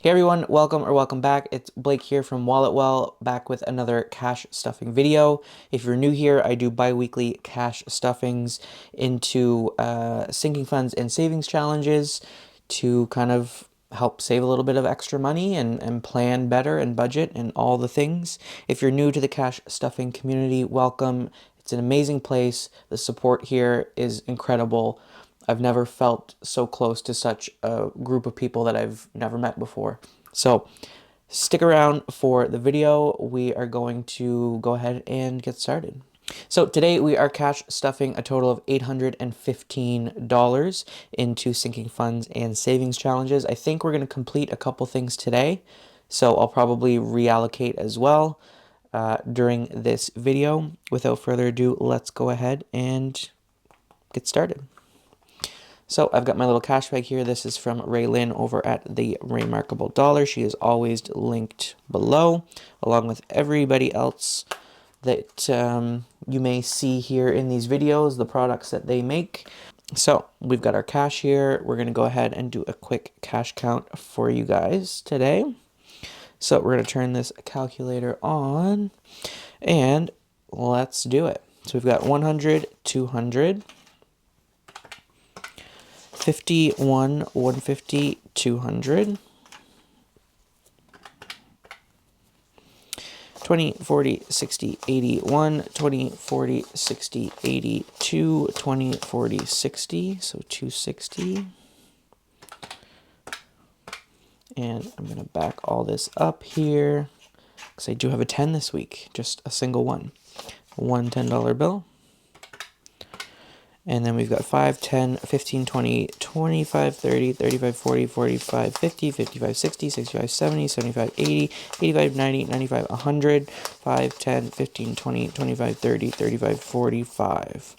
Hey everyone, welcome back. It's Blake here from WalletWell, back with another cash stuffing video. If you're new here, I do bi-weekly cash stuffings into sinking funds and savings challenges to kind of help save a little bit of extra money and plan better and budget and all the things. If you're new to the cash stuffing community, welcome. It's an amazing place. The support here is incredible. I've never felt so close to such a group of people that I've never met before. So stick around for the video. We are going to go ahead and get started. So today we are cash stuffing a total of $815 into sinking funds and savings challenges. I think we're going to complete a couple things today, so I'll probably reallocate as well during this video. Without further ado, let's go ahead and get started. So I've got my little cash bag here. This is from Raelynn over at TheRaemarkableDollar. She is always linked below, along with everybody else that you may see here in these videos, the products that they make. So we've got our cash here. We're going to go ahead and do a quick cash count for you guys today. So we're going to turn this calculator on and let's do it. So we've got 100, 200, 50, 150, 200, 20, 40, 60, 80, 20, 40, 60, 80, 20, 40, 60, so 260. And I'm going to back all this up here because I do have a 10 this week, just a single one. One $10 bill. And then we've got 5, 10, 15, 20, 25, 30, 35, 40, 45, 50, 55, 60, 65, 70, 75, 80, 85, 90, 95, 100, 5, 10, 15, 20, 25, 30, 35, 45.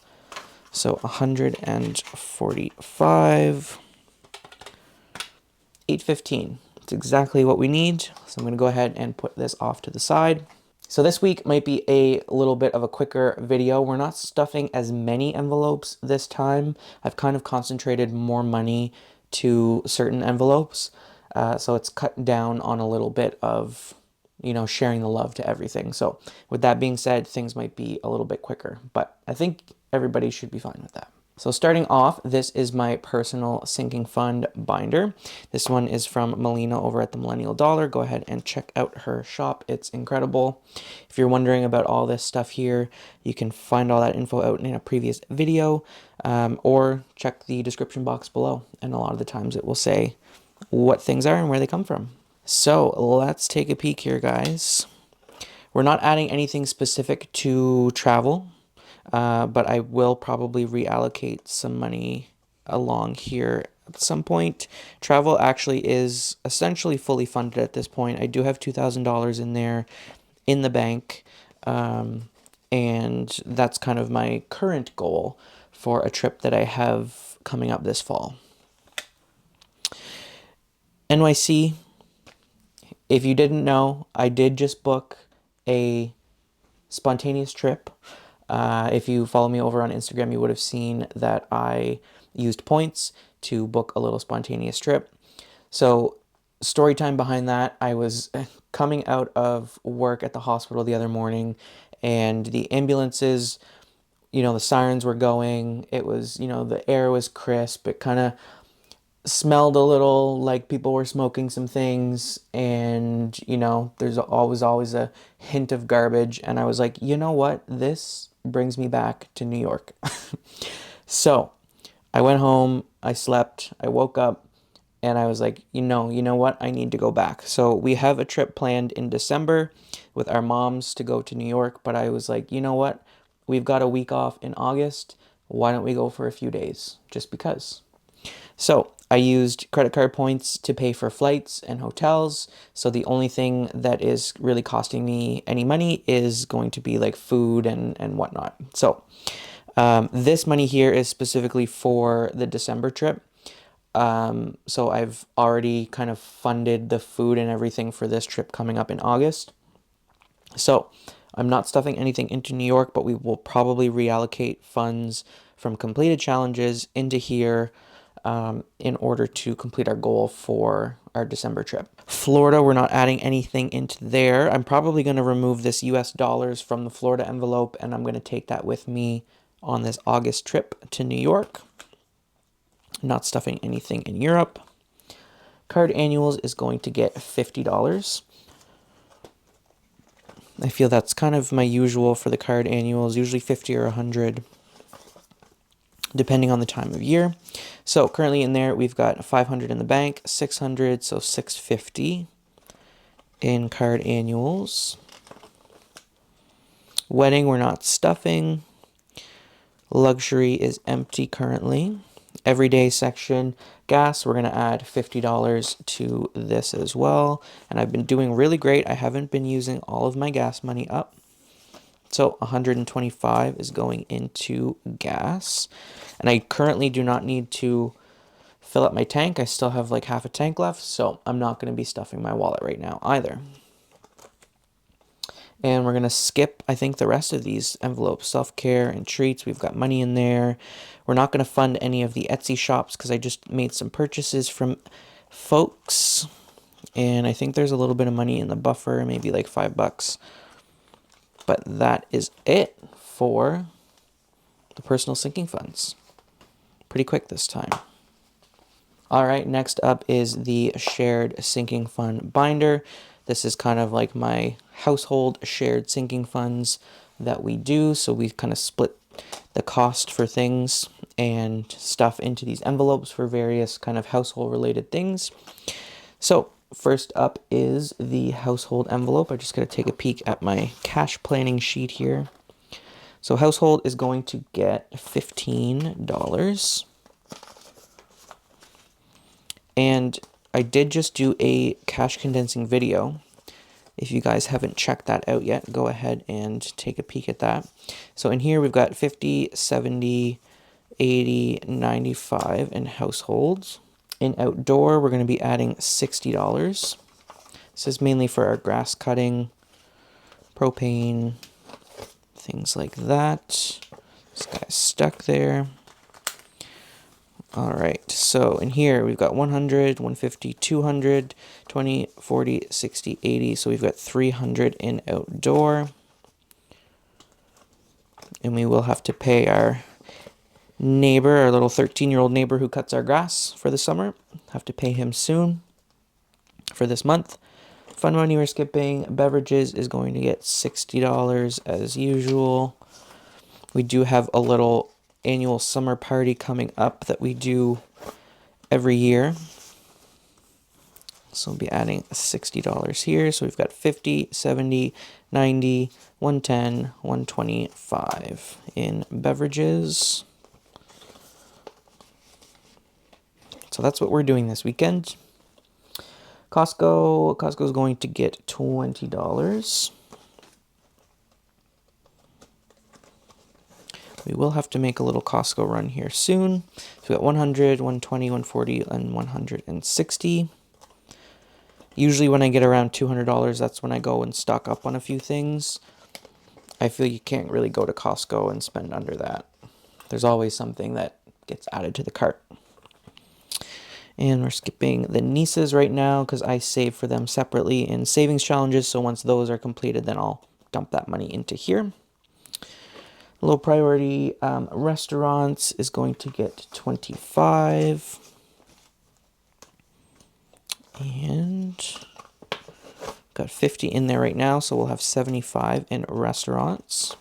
So 145, 815. It's exactly what we need. So I'm going to go ahead and put this off to the side. So this week might be a little bit of a quicker video. We're not stuffing as many envelopes this time. I've kind of concentrated more money to certain envelopes. So it's cut down on a little bit of, sharing the love to everything. So with that being said, things might be a little bit quicker, but I think everybody should be fine with that. So starting off, this is my personal sinking fund binder. This one is from Melina over at the Millennial Dollar. Go ahead and check out her shop. It's incredible. If you're wondering about all this stuff here, you can find all that info out in a previous video, or check the description box below. And a lot of the times it will say what things are and where they come from. So let's take a peek here, guys. We're not adding anything specific to travel. But I will probably reallocate some money along here at some point. Travel actually is essentially fully funded at this point. I do have $2,000 in there in the bank, and that's kind of my current goal for a trip that I have coming up this fall. NYC, if you didn't know, I did just book a spontaneous trip. If you follow me over on Instagram, you would have seen that I used points to book a little spontaneous trip. So story time behind that, I was coming out of work at the hospital the other morning and the ambulances, the sirens were going. It was, the air was crisp. It kind of smelled a little like people were smoking some things, and there's always a hint of garbage, and I was like, you know what, this brings me back to New York. So I went home, I slept, I woke up, and I was like, you know what, I need to go back. So we have a trip planned in December with our moms to go to New York, but I was like, you know what, we've got a week off in August, why don't we go for a few days, just because. So I used credit card points to pay for flights and hotels. So the only thing that is really costing me any money is going to be like food and whatnot. So this money here is specifically for the December trip. So I've already kind of funded the food and everything for this trip coming up in August. So I'm not stuffing anything into New York, but we will probably reallocate funds from completed challenges into here in order to complete our goal for our December trip. Florida, we're not adding anything into there. I'm probably going to remove this US dollars from the Florida envelope, and I'm going to take that with me on this August trip to New York. Not stuffing anything in Europe. Card annuals is going to get $50. I feel that's kind of my usual for the card annuals, usually 50 or 100, depending on the time of year. So currently in there, we've got 500 in the bank, 600, so 650 in card annuals. Wedding, we're not stuffing. Luxury is empty currently. Everyday section, gas, we're going to add $50 to this as well. And I've been doing really great. I haven't been using all of my gas money up. So 125 is going into gas. And I currently do not need to fill up my tank. I still have like half a tank left, so I'm not going to be stuffing my wallet right now either. And we're going to skip, I think, the rest of these envelopes. Self-care and treats, we've got money in there. We're not going to fund any of the Etsy shops because I just made some purchases from folks. And I think there's a little bit of money in the buffer, maybe like $5. But that is it for the personal sinking funds. Pretty quick this time. All right, next up is the shared sinking fund binder. This is kind of like my household shared sinking funds that we do. So we kind of split the cost for things and stuff into these envelopes for various kind of household related things. So first up is the household envelope. I just got to take a peek at my cash planning sheet here. So household is going to get $15. And I did just do a cash condensing video. If you guys haven't checked that out yet, go ahead and take a peek at that. So in here we've got 50, 70, 80, 95 in households. In outdoor, we're going to be adding $60. This is mainly for our grass cutting, propane, things like that. This guy's stuck there. All right, so in here we've got 100, 150, 200, 20, 40, 60, 80. So we've got 300 in outdoor. And we will have to pay our neighbor, our little 13-year-old neighbor who cuts our grass for the summer. Have to pay him soon for this month. Fun money we're skipping. Beverages is going to get $60 as usual. We do have a little annual summer party coming up that we do every year. So we'll be adding $60 here. So we've got 50, 70, 90, 110, 125 in beverages. So that's what we're doing this weekend. Costco is going to get $20. We will have to make a little Costco run here soon. So we got 100, 120, 140, and 160. Usually when I get around $200, that's when I go and stock up on a few things. I feel you can't really go to Costco and spend under that. There's always something that gets added to the cart. And we're skipping the nieces right now because I save for them separately in savings challenges. So once those are completed, then I'll dump that money into here. Low priority restaurants is going to get 25. And got 50 in there right now, so we'll have 75 in restaurants.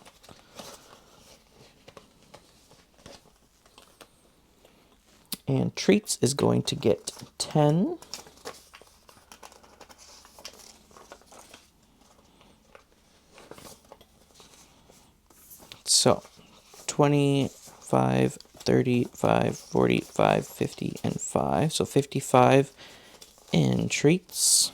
And treats is going to get 10. So 25, 35, 45, 50, and 5. So 55 in treats.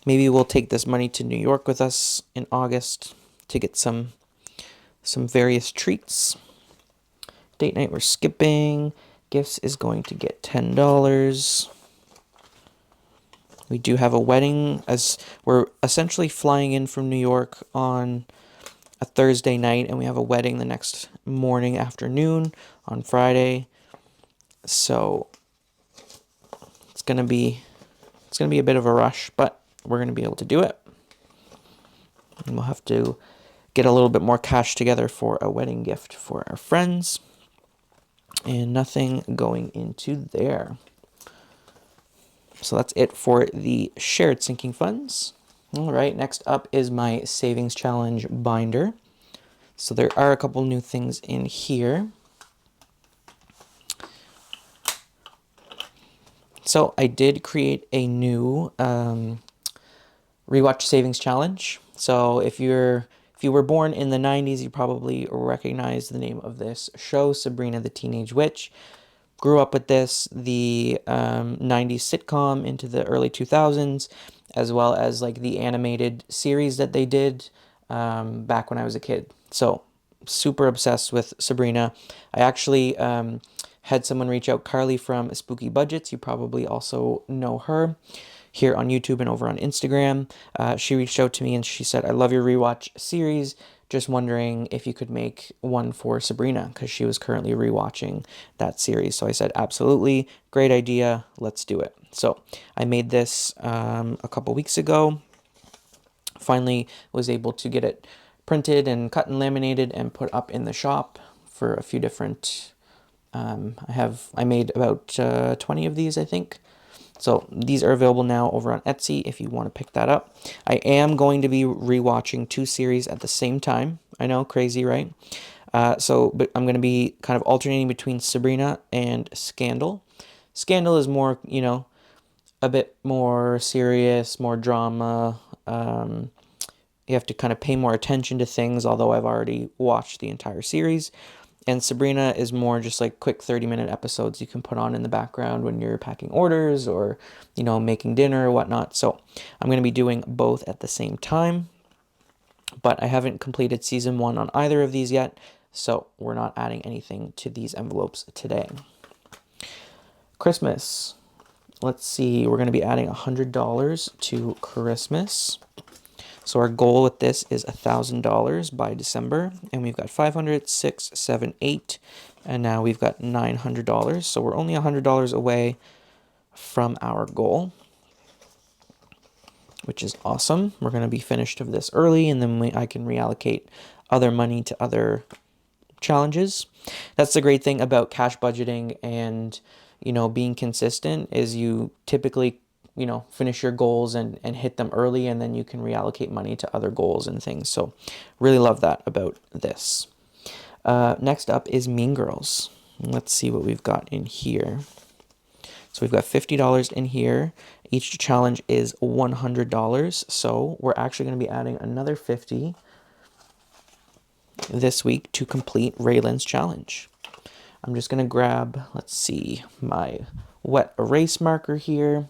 Maybe we'll take this money to New York with us in August to get some various treats. Date night we're skipping. Gifts is going to get $10. We do have a wedding as we're essentially flying in from New York on a Thursday night, and we have a wedding the next morning, afternoon on Friday. So gonna be a bit of a rush, but we're gonna be able to do it. And we'll have to get a little bit more cash together for a wedding gift for our friends. And nothing going into there. So that's it for the shared sinking funds. All right, next up is my savings challenge binder. So there are a couple new things in here. So I did create a new Rewatch savings challenge. So if you were born in the 90s, you probably recognize the name of this show, Sabrina the Teenage Witch. Grew up with this, the 90s sitcom into the early 2000s, as well as like the animated series that they did back when I was a kid. So super obsessed with Sabrina. I actually had someone reach out, Carly from Spooky Budgets. You probably also know her here on YouTube and over on Instagram. She reached out to me and she said, I love your Rewatch series. Just wondering if you could make one for Sabrina, because she was currently rewatching that series. So I said, absolutely, great idea, let's do it. So I made this a couple weeks ago. Finally was able to get it printed and cut and laminated and put up in the shop for a few different, I made about 20 of these, I think. So these are available now over on Etsy if you want to pick that up. I am going to be rewatching 2 series at the same time. I know, crazy, right? But I'm going to be kind of alternating between Sabrina and Scandal. Scandal is more, a bit more serious, more drama. You have to kind of pay more attention to things, although I've already watched the entire series. And Sabrina is more just like quick 30-minute episodes you can put on in the background when you're packing orders or, making dinner or whatnot. So I'm going to be doing both at the same time. But I haven't completed season 1 on either of these yet, so we're not adding anything to these envelopes today. Christmas. Let's see, we're going to be adding $100 to Christmas. So our goal with this is $1,000 by December, and we've got 500, 6, 7, 8, and now we've got $900. So we're only $100 away from our goal, which is awesome. We're going to be finished of this early, and then I can reallocate other money to other challenges. That's the great thing about cash budgeting and, being consistent is you typically finish your goals and hit them early, and then you can reallocate money to other goals and things. So really love that about this. Next up is Mean Girls. Let's see what we've got in here. So we've got $50 in here. Each challenge is $100. So we're actually going to be adding another $50 this week to complete Raylynn's challenge. I'm just going to grab, let's see, my wet erase marker here.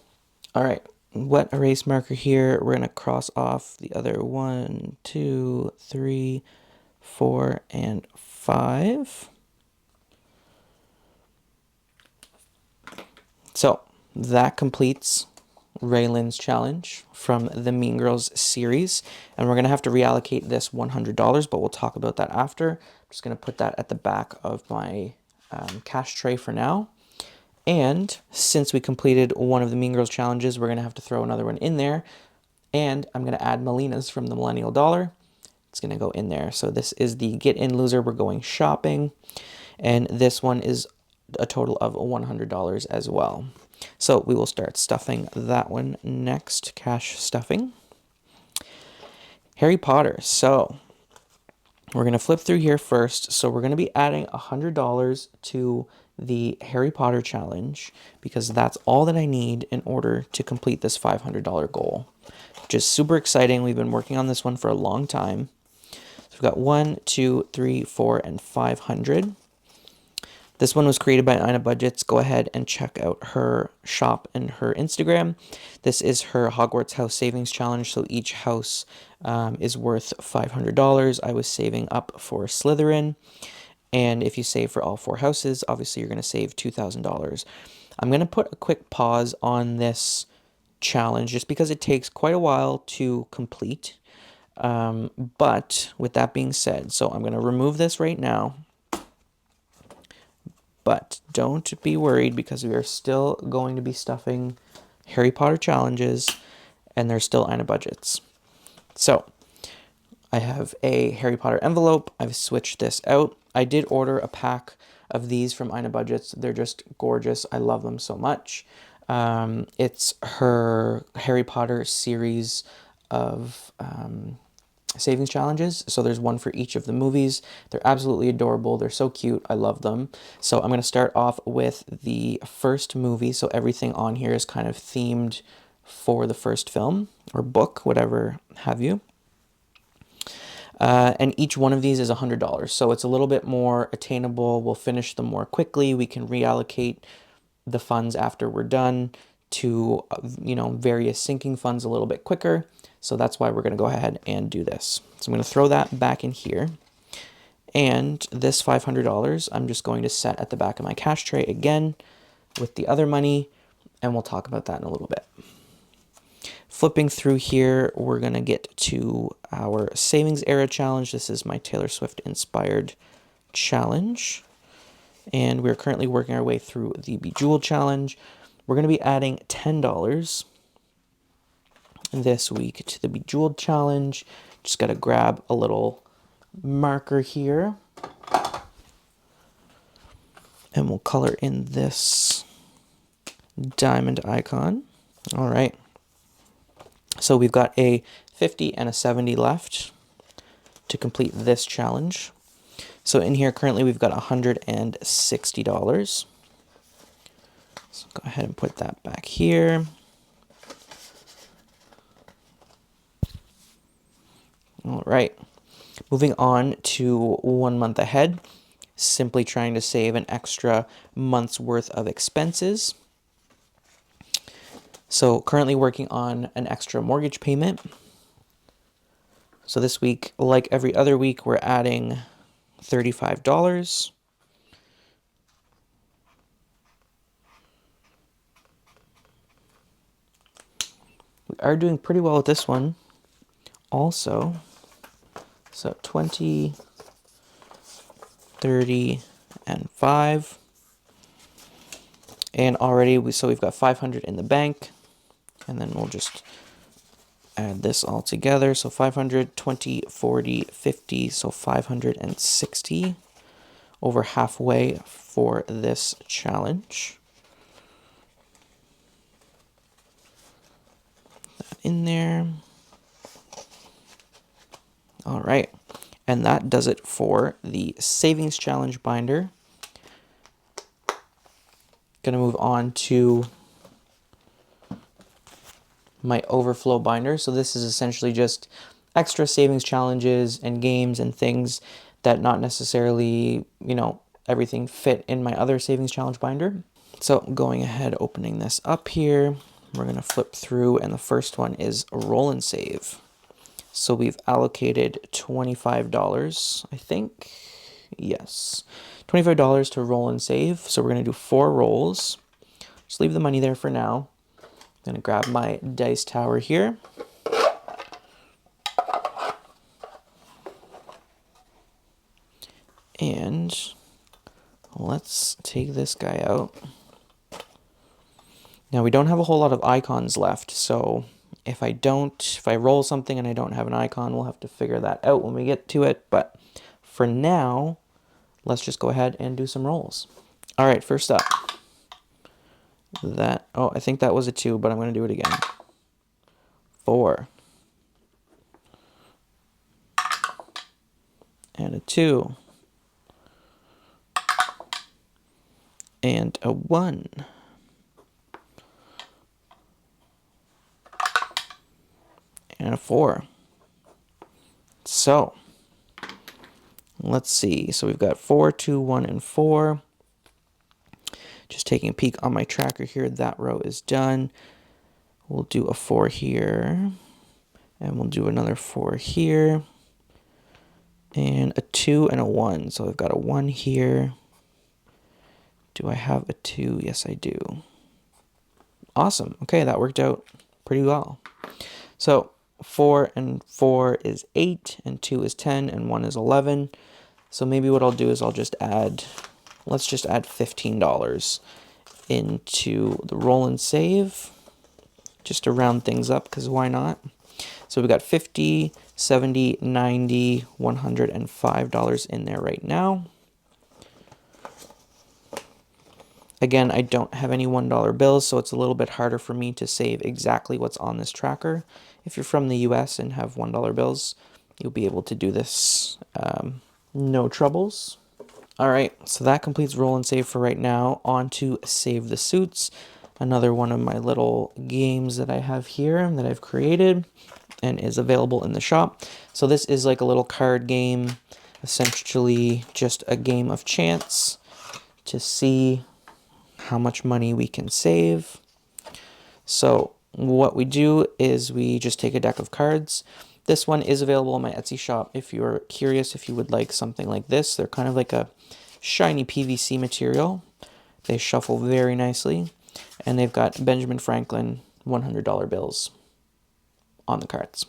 All right, wet erase marker here. We're going to cross off the other 1, 2, 3, 4, and 5. So that completes Raylynn's challenge from the Mean Girls series. And we're going to have to reallocate this $100, but we'll talk about that after. I'm just going to put that at the back of my cash tray for now. And since we completed one of the Mean Girls challenges, we're going to have to throw another one in there. And I'm going to add Melina's from the Millennial Dollar. It's going to go in there. So this is the Get In Loser. We're going shopping. And this one is a total of $100 as well. So we will start stuffing that one next. Cash stuffing. Harry Potter. So we're going to flip through here first. So we're going to be adding $100 to the Harry Potter challenge because that's all that I need in order to complete this $500 goal. Just super exciting. We've been working on this one for a long time. So we've got 1, 2, 3, 4, and 500. This one was created by Ina Budgets. Go ahead and check out her shop and her Instagram. This is her Hogwarts House Savings Challenge. So each house is worth $500. I was saving up for Slytherin. And if you save for all 4 houses, obviously you're going to save $2,000. I'm going to put a quick pause on this challenge just because it takes quite a while to complete. But with that being said, so I'm going to remove this right now. But don't be worried because we are still going to be stuffing Harry Potter challenges, and they're still Ina budgets. So I have a Harry Potter envelope. I've switched this out. I did order a pack of these from Ina Budgets. They're just gorgeous. I love them so much. It's her Harry Potter series of savings challenges. So there's one for each of the movies. They're absolutely adorable. They're so cute. I love them. So I'm going to start off with the first movie. So everything on here is kind of themed for the first film or book, whatever have you. And each one of these is $100. So it's a little bit more attainable. We'll finish them more quickly. We can reallocate the funds after we're done to, various sinking funds a little bit quicker. So that's why we're going to go ahead and do this. So I'm going to throw that back in here. And this $500, I'm just going to set at the back of my cash tray again with the other money. And we'll talk about that in a little bit. Flipping through here, we're going to get to our savings era challenge. This is my Taylor Swift inspired challenge. And we're currently working our way through the Bejeweled challenge. We're going to be adding $10 this week to the Bejeweled challenge. Just got to grab a little marker here. And we'll color in this diamond icon. All right. So we've got a 50 and a 70 left to complete this challenge. So in here currently we've got $160. So go ahead and put that back here. All right. Moving on to 1 month ahead. Simply trying to save an extra month's worth of expenses. So currently working on an extra mortgage payment. So this week, like every other week, we're adding $35. We are doing pretty well with this one also. So 20, 30, and 5. And already, we've got 500 in the bank. And then we'll just add this all together. So 500, 20, 40, 50, so 560. Over halfway for this challenge. Put that in there. All right. And that does it for the savings challenge binder. Gonna move on to my Overflow binder. So this is essentially just extra savings challenges and games and things that not necessarily, everything fit in my other savings challenge binder. So going ahead, opening this up here, we're going to flip through, and the first one is Roll and Save. So we've allocated $25, I think. Yes, $25 to Roll and Save. So we're going to do 4 rolls. Just leave the money there for now. I'm going to grab my dice tower here. And let's take this guy out. Now we don't have a whole lot of icons left, so if I roll something and I don't have an icon, we'll have to figure that out when we get to it. But for now, let's just go ahead and do some rolls. All right, first up. I think that was a 2, but I'm going to do it again. 4. And a 2. And a 1. And a 4. So, let's see. So we've got 4, 2, 1, and 4. Just taking a peek on my tracker here. That row is done. We'll do a 4 here. And we'll do another 4 here. And a 2 and a 1. So I've got a 1 here. Do I have a 2? Yes, I do. Awesome. Okay, that worked out pretty well. So 4 and 4 is 8, and 2 is 10, and 1 is 11. So maybe what I'll do is let's just add $15 into the Roll and Save. just to round things up, because why not? So we got $50, $70, $90, $105 in there right now. Again, I don't have any $1 bills, so it's a little bit harder for me to save exactly what's on this tracker. If you're from the US and have $1 bills, you'll be able to do this no troubles. All right, so that completes roll and save for right now. On to save the suits. Another one of my little games that I have here that I've created and is available in the shop. So this is like a little card game, essentially just a game of chance to see how much money we can save. So what we do is we just take a deck of cards. This one is available in my Etsy shop if you're curious if you would like something like this. They're kind of like a shiny PVC material. They shuffle very nicely, and they've got Benjamin Franklin $100 bills on the cards.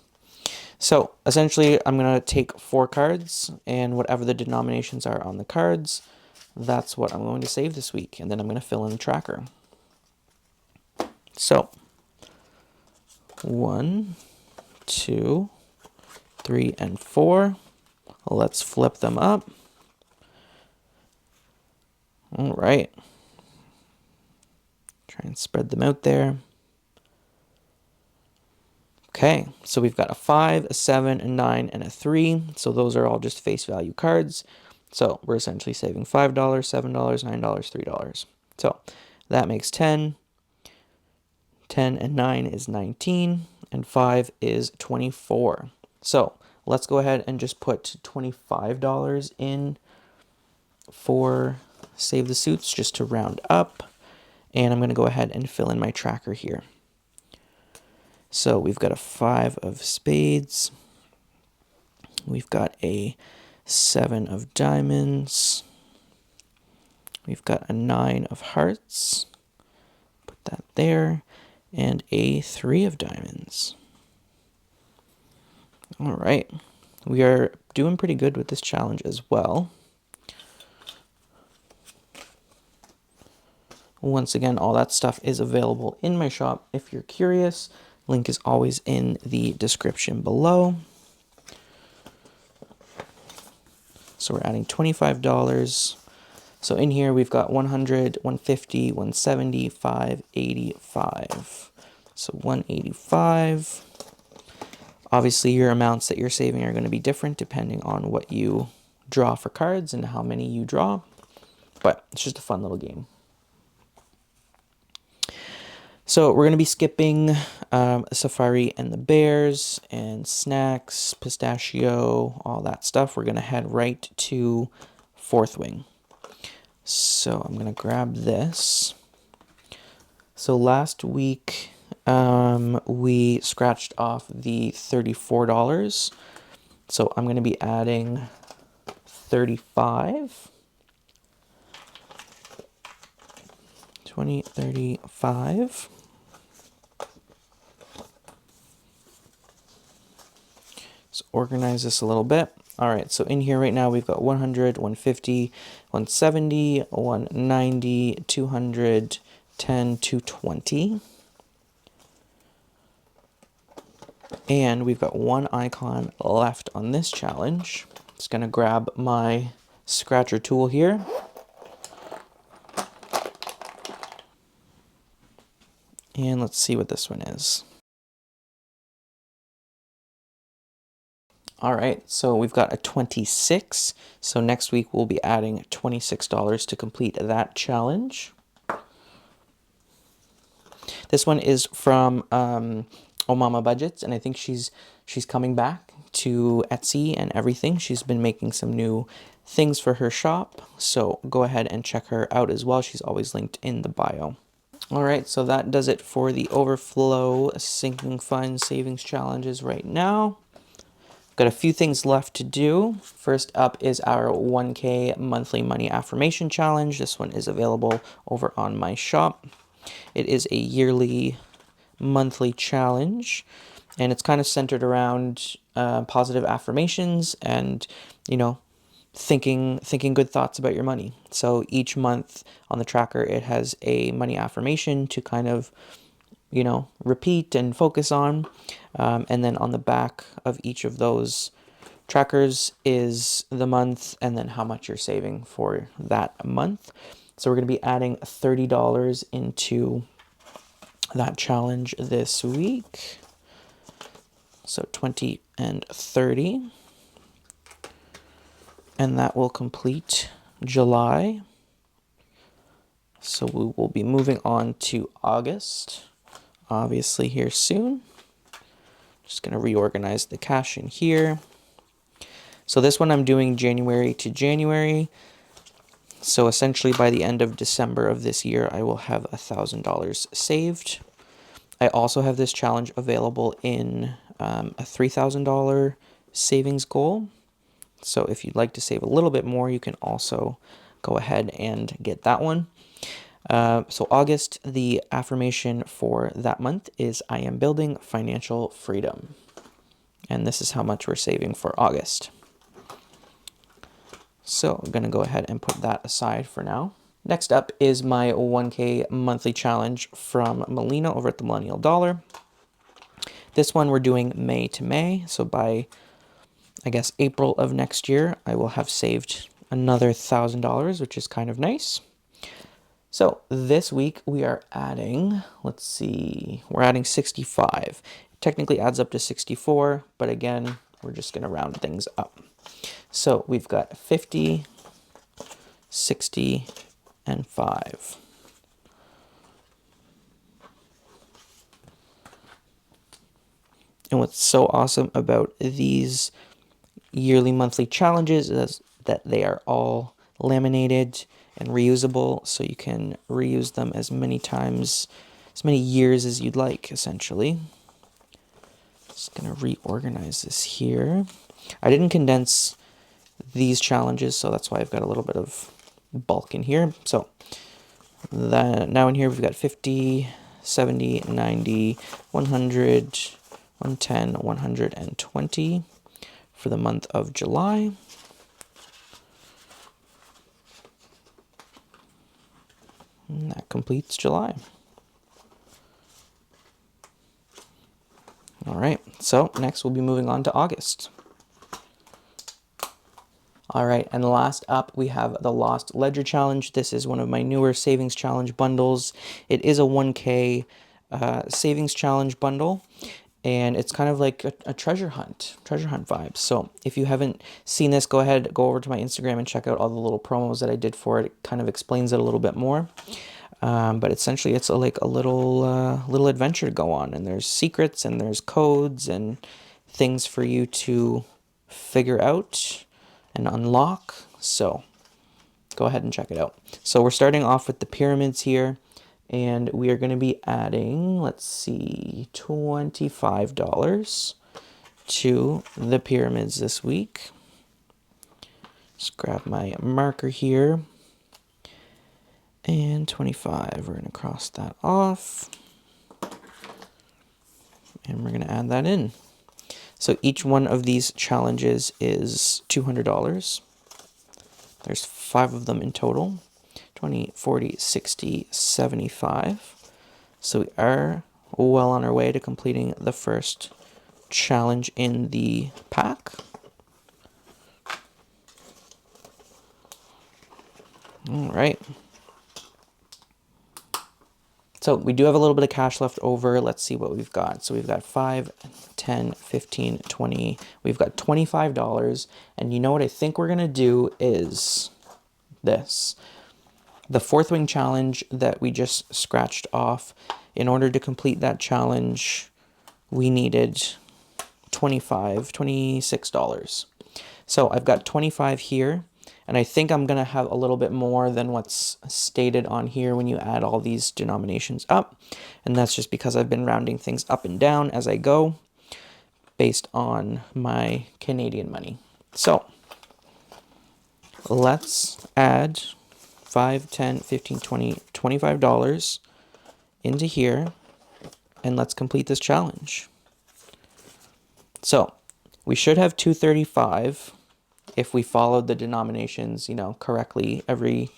So essentially, I'm going to take 4 cards, and whatever the denominations are on the cards, that's what I'm going to save this week, and then I'm going to fill in the tracker. So 1, 2, 3, and 4. Let's flip them up. All right. Try and spread them out there. Okay, so we've got a 5, a 7, a 9, and a 3. So those are all just face value cards. So we're essentially saving $5, $7, $9, $3. So that makes 10. 10 and 9 is 19, and 5 is 24. So let's go ahead and just put $25 in for Save the Suits just to round up. And I'm going to go ahead and fill in my tracker here. So we've got a 5 of spades. We've got a 7 of diamonds. We've got a 9 of hearts. Put that there. And a 3 of diamonds. All right. We are doing pretty good with this challenge as well. Once again, all that stuff is available in my shop if you're curious. Link is always in the description below. So we're adding $25. So in here we've got 100, 150, 170, 585. So 185. Obviously your amounts that you're saving are going to be different depending on what you draw for cards and how many you draw. But it's just a fun little game. So we're going to be skipping Safari and the Bears and snacks, pistachio, all that stuff. We're going to head right to Fourth Wing. So I'm going to grab this. So last week we scratched off the $34. So I'm going to be adding 35. 20, 35. Let's organize this a little bit. All right, so in here right now we've got 100, 150, 170, 190, 200, 10, 220. And we've got one icon left on this challenge. Just gonna grab my scratcher tool here. And let's see what this one is. All right, so we've got a 26. So next week we'll be adding $26 to complete that challenge. This one is from Oh Mama Budgets, and I think she's coming back to Etsy and everything. She's been making some new things for her shop, so go ahead and check her out as well. She's always linked in the bio. All right, so that does it for the Overflow Sinking Fund Savings Challenges right now. Got a few things left to do. First up is our 1K monthly money affirmation challenge. This one is available over on my shop. It is a yearly monthly challenge, and it's kind of centered around positive affirmations and, you know, thinking good thoughts about your money. So each month on the tracker, it has a money affirmation to kind of you know, repeat and focus on. And then on the back of each of those trackers is the month and then how much you're saving for that month. So we're going to be adding $30 into that challenge this week. So 20 and 30. And that will complete July. So we will be moving on to August, obviously here soon. Just going to reorganize the cash in here. So this one I'm doing January to January. So essentially by the end of December of this year, I will have $1,000 saved. I also have this challenge available in a $3,000 savings goal. So if you'd like to save a little bit more, you can also go ahead and get that one. So August, the affirmation for that month is I am building financial freedom. And this is how much we're saving for August. So I'm going to go ahead and put that aside for now. Next up is my 1K monthly challenge from Melina over at the Millennial Dollar. This one we're doing May to May. So by, I guess, April of next year, I will have saved another $1,000, which is kind of nice. So this week we are adding, let's see, we're adding 65. It technically adds up to 64, but again, we're just going to round things up. So we've got 50, 60, and 5. And what's so awesome about these yearly monthly challenges is that they are all laminated and reusable, so you can reuse them as many times, as many years as you'd like, essentially. Just gonna reorganize this here. I didn't condense these challenges, so that's why I've got a little bit of bulk in here. So now in here we've got 50, 70, 90, 100, 110, 120 for the month of July. And that completes July. All right, so next we'll be moving on to August. All right, and last up we have the Lost Ledger Challenge. This is one of my newer savings challenge bundles. It is a 1K savings challenge bundle, and it's kind of like a treasure hunt vibes. So if you haven't seen this, go over to my Instagram and check out all the little promos that I did for it. It kind of explains it a little bit more. But essentially it's like a little adventure to go on, and there's secrets and there's codes and things for you to figure out and unlock. So go ahead and check it out. So we're starting off with the pyramids here, and we are going to be adding, let's see, $25 to the pyramids this week. Just grab my marker here. And 25, we're going to cross that off. And we're going to add that in. So each one of these challenges is $200. There's 5 of them in total. 20, 40, 60, 75. So we are well on our way to completing the first challenge in the pack. All right. So we do have a little bit of cash left over. Let's see what we've got. So we've got 5, 10, 15, 20. We've got $25. And you know what I think we're going to do is this. The Fourth Wing challenge that we just scratched off, in order to complete that challenge, we needed $26. So I've got 25 here. And I think I'm going to have a little bit more than what's stated on here when you add all these denominations up. And that's just because I've been rounding things up and down as I go based on my Canadian money. So let's add 5, 10, 15, 20, $25 into here. And let's complete this challenge. So we should have 235 if we followed the denominations, correctly every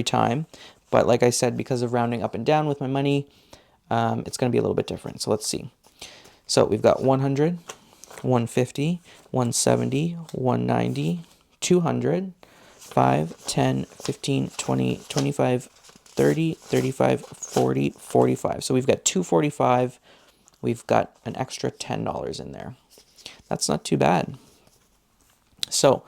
time. But like I said, because of rounding up and down with my money, it's going to be a little bit different. So let's see. So we've got 100, 150, 170, 190, 200, 5, 10, 15, 20, 25, 30, 35, 40, 45. So we've got 245. We've got an extra $10 in there. That's not too bad. So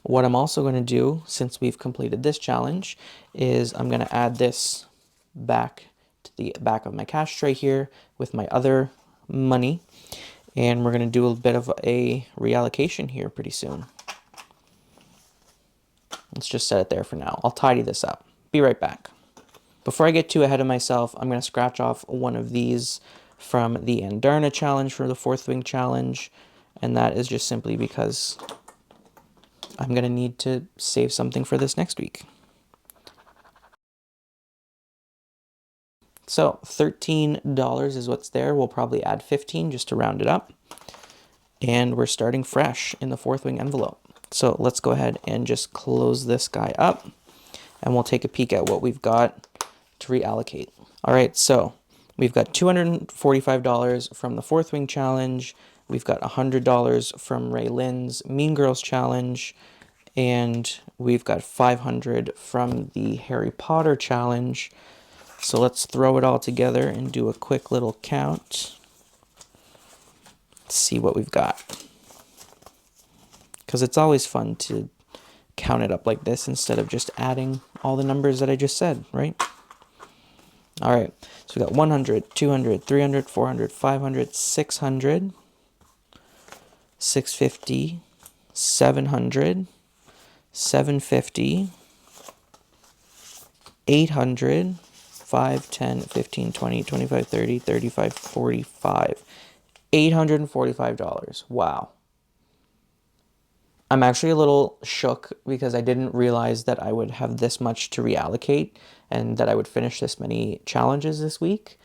what I'm also going to do, since we've completed this challenge, is I'm going to add this back to the back of my cash tray here with my other money. And we're going to do a bit of a reallocation here pretty soon. Let's just set it there for now. I'll tidy this up. Be right back. Before I get too ahead of myself, I'm going to scratch off one of these from the Andarna challenge for the Fourth Wing challenge. And that is just simply because I'm going to need to save something for this next week. So $13 is what's there. We'll probably add 15 just to round it up. And we're starting fresh in the Fourth Wing envelope. So let's go ahead and just close this guy up. And we'll take a peek at what we've got to reallocate. All right, so we've got $245 from the Fourth Wing challenge. We've got $100 from Raelynn's Mean Girls challenge. And we've got $500 from the Harry Potter challenge. So let's throw it all together and do a quick little count. Let's see what we've got. Because it's always fun to count it up like this instead of just adding all the numbers that I just said, right? All right, so we got 100, 200, 300, 400, 500, 600, 650, 700, 750, 800, 5, 10, 15, 20, 25, 30, 35, 45. $845. Wow. I'm actually a little shook because I didn't realize that I would have this much to reallocate and that I would finish this many challenges this week.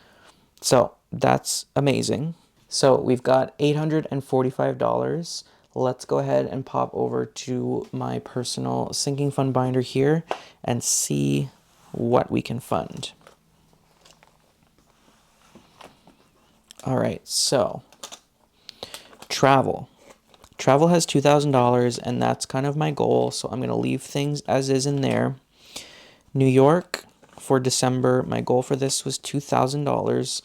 So that's amazing. So we've got $845. Let's go ahead and pop over to my personal sinking fund binder here and see what we can fund. All right, so travel. Travel has $2,000, and that's kind of my goal, so I'm going to leave things as is in there. New York for December, my goal for this was $2,000,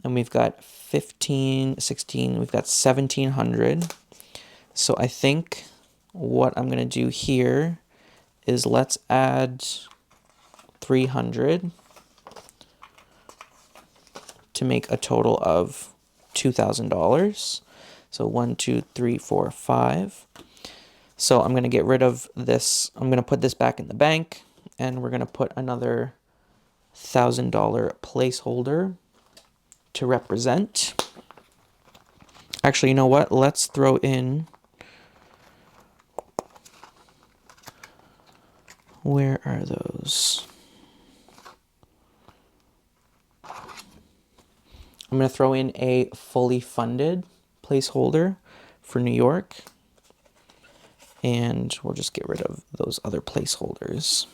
and we've got 15, 16, we've got 1,700. So I think what I'm going to do here is let's add 300 to make a total of $2,000. So 1, 2, 3, 4, 5. So I'm going to get rid of this. I'm going to put this back in the bank, and we're going to put another $1,000 placeholder to represent. Actually, you know what? Let's throw in. Where are those? I'm going to throw in a fully funded placeholder for New York. And we'll just get rid of those other placeholders.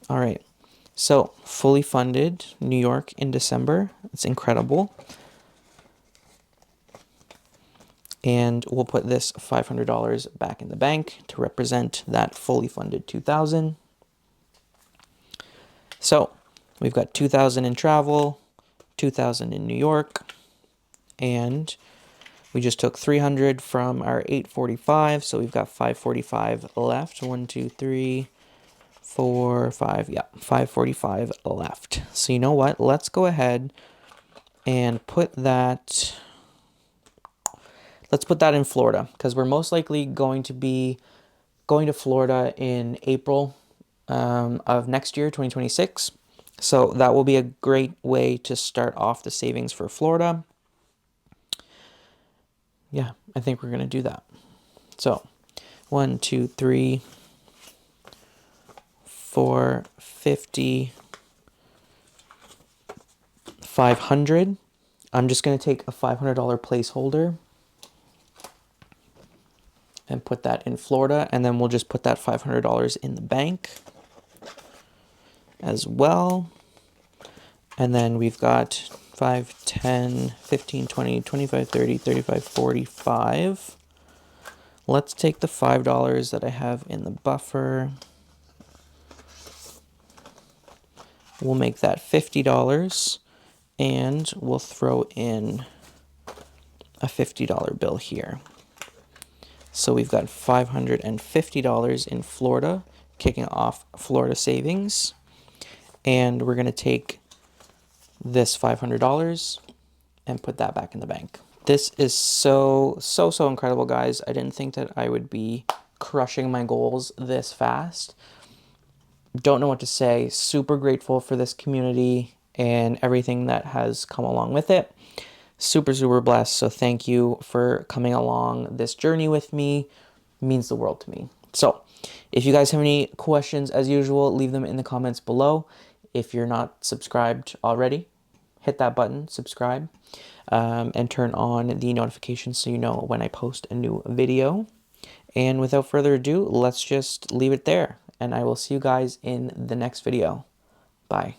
All right. So fully funded New York in December. It's incredible. And we'll put this $500 back in the bank to represent that fully funded $2,000. So we've got $2,000 in travel, $2,000 in New York, and we just took 300 from our 845, so we've got 545 left. 1, 2, 3, 4, 5. Yeah, 545 left. So you know what? Let's go ahead and put that. Let's put that in Florida because we're most likely going to be going to Florida in April of next year, 2026. So that will be a great way to start off the savings for Florida. Yeah, I think we're going to do that. So 1, 2, 3, 4, 50, 500. I'm just going to take a $500 placeholder and put that in Florida, and then we'll just put that $500 in the bank. as well. And then we've got 5, 10, 15, 20, 25, 30, 35, 45. Let's take the $5 that I have in the buffer. We'll make that $50, and we'll throw in a $50 bill here. So we've got $550 in Florida, kicking off Florida savings. And we're going to take this $500 and put that back in the bank. This is so incredible, guys. I didn't think that I would be crushing my goals this fast. Don't know what to say. Super grateful for this community and everything that has come along with it. Super blessed. So thank you for coming along this journey with me. It means the world to me. So if you guys have any questions, as usual, leave them in the comments below. If you're not subscribed already, hit that button, subscribe, and turn on the notifications so you know when I post a new video. And without further ado, let's just leave it there. And I will see you guys in the next video. Bye.